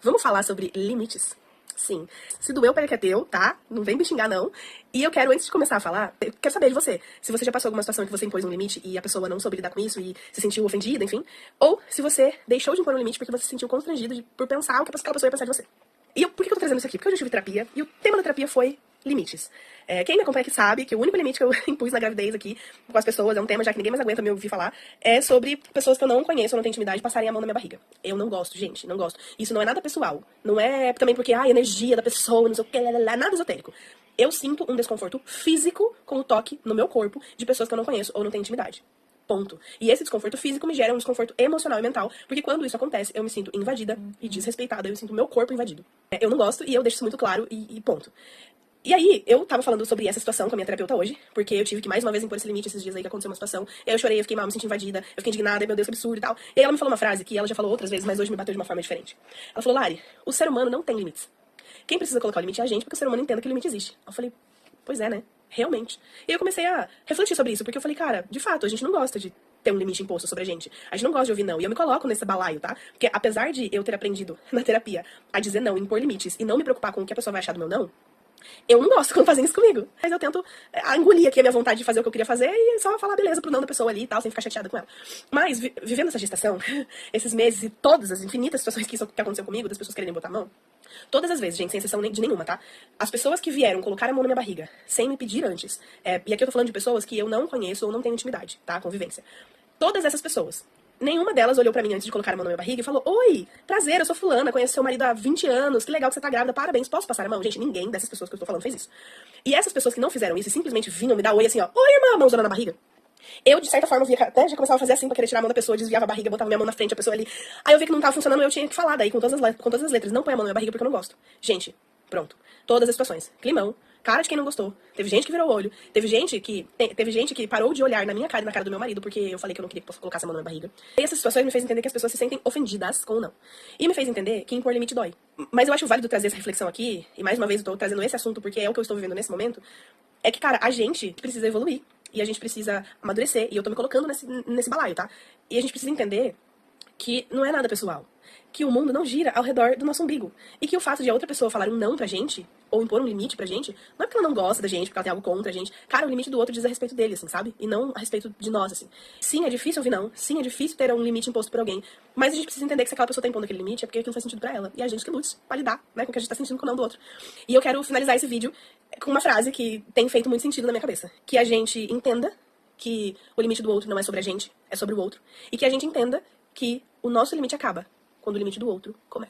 Vamos falar sobre limites? Sim. Se doeu, pera que é teu, tá? Não vem me xingar, não. E eu quero, antes de começar a falar, eu quero saber de você. Se você já passou alguma situação em que você impôs um limite e a pessoa não soube lidar com isso e se sentiu ofendida, enfim. Ou se você deixou de impor um limite porque você se sentiu constrangido por pensar o que aquela pessoa ia pensar de você. E por que eu tô trazendo isso aqui? Porque eu já tive terapia e o tema da terapia foi limites. Quem me acompanha aqui sabe que o único limite que eu impus na gravidez aqui com as pessoas, é um tema já que ninguém mais aguenta me ouvir falar, é sobre pessoas que eu não conheço ou não tenho intimidade passarem a mão na minha barriga. Eu não gosto, gente, não gosto. Isso não é nada pessoal. Não é também porque, energia da pessoa, não sei o que, nada esotérico. Eu sinto um desconforto físico com o toque no meu corpo de pessoas que eu não conheço ou não tenho intimidade. Ponto. E esse desconforto físico me gera um desconforto emocional e mental, porque quando isso acontece, eu me sinto invadida e desrespeitada, eu sinto meu corpo invadido. Eu não gosto e eu deixo isso muito claro e ponto. E aí, eu tava falando sobre essa situação com a minha terapeuta hoje, porque eu tive que mais uma vez impor esse limite esses dias aí que aconteceu uma situação. E aí eu chorei, eu fiquei mal, me senti invadida, eu fiquei indignada, meu Deus, que absurdo e tal. E aí ela me falou uma frase que ela já falou outras vezes, mas hoje me bateu de uma forma diferente. Ela falou, Lari, o ser humano não tem limites. Quem precisa colocar o limite é a gente, porque o ser humano entenda que o limite existe. Eu falei, pois é, né? Realmente. E eu comecei a refletir sobre isso, porque eu falei, cara, de fato, a gente não gosta de ter um limite imposto sobre a gente. A gente não gosta de ouvir não. E eu me coloco nesse balaio, tá? Porque apesar de eu ter aprendido na terapia a dizer não, impor limites e não me preocupar com o que a pessoa vai achar do meu não, eu não gosto quando fazem isso comigo. Mas eu tento engolir aqui a minha vontade de fazer o que eu queria fazer e só falar beleza pro não da pessoa ali e tal, sem ficar chateada com ela. Mas, vivendo essa gestação, esses meses e todas as infinitas situações que aconteceu comigo, das pessoas querendo botar a mão, todas as vezes, gente, sem exceção de nenhuma, tá? As pessoas que vieram colocar a mão na minha barriga, sem me pedir antes, e aqui eu tô falando de pessoas que eu não conheço ou não tenho intimidade, tá? Convivência. Todas essas pessoas, nenhuma delas olhou pra mim antes de colocar a mão na minha barriga e falou, oi, prazer, eu sou fulana, conheço seu marido há 20 anos, que legal que você tá grávida, parabéns, posso passar a mão? Gente, ninguém dessas pessoas que eu tô falando fez isso. E essas pessoas que não fizeram isso e simplesmente vinham me dar oi assim, ó, oi, irmã, mãozona na barriga. Eu, de certa forma, via, até já começava a fazer assim pra querer tirar a mão da pessoa, desviava a barriga, botava minha mão na frente, a pessoa ali. Aí eu vi que não tava funcionando, eu tinha que falar daí com todas as letras, não põe a mão na minha barriga porque eu não gosto. Gente, pronto. Todas as situações. Climão. Cara de quem não gostou. Teve gente que virou o olho. Teve gente que parou de olhar na minha cara e na cara do meu marido porque eu falei que eu não queria que colocasse a mão na minha barriga. E essas situações me fez entender que as pessoas se sentem ofendidas com o não. E me fez entender que impor limite dói. Mas eu acho válido trazer essa reflexão aqui, e mais uma vez eu tô trazendo esse assunto porque é o que eu estou vivendo nesse momento, é que, cara, a gente precisa evoluir. E a gente precisa amadurecer. E eu tô me colocando nesse balaio, tá? E a gente precisa entender que não é nada pessoal. Que o mundo não gira ao redor do nosso umbigo. E que o fato de a outra pessoa falar um não pra gente, ou impor um limite pra gente, não é porque ela não gosta da gente, porque ela tem algo contra a gente. Cara, o limite do outro diz a respeito dele, assim, sabe? E não a respeito de nós, assim. Sim, é difícil ouvir não. Sim, é difícil ter um limite imposto por alguém. Mas a gente precisa entender que se aquela pessoa tá impondo aquele limite, é porque aquilo faz sentido pra ela. E a gente que lute pra lidar, né, com o que a gente tá sentindo com o não do outro. E eu quero finalizar esse vídeo com uma frase que tem feito muito sentido na minha cabeça. Que a gente entenda que o limite do outro não é sobre a gente, é sobre o outro. E que a gente entenda que o nosso limite acaba quando o limite do outro começa.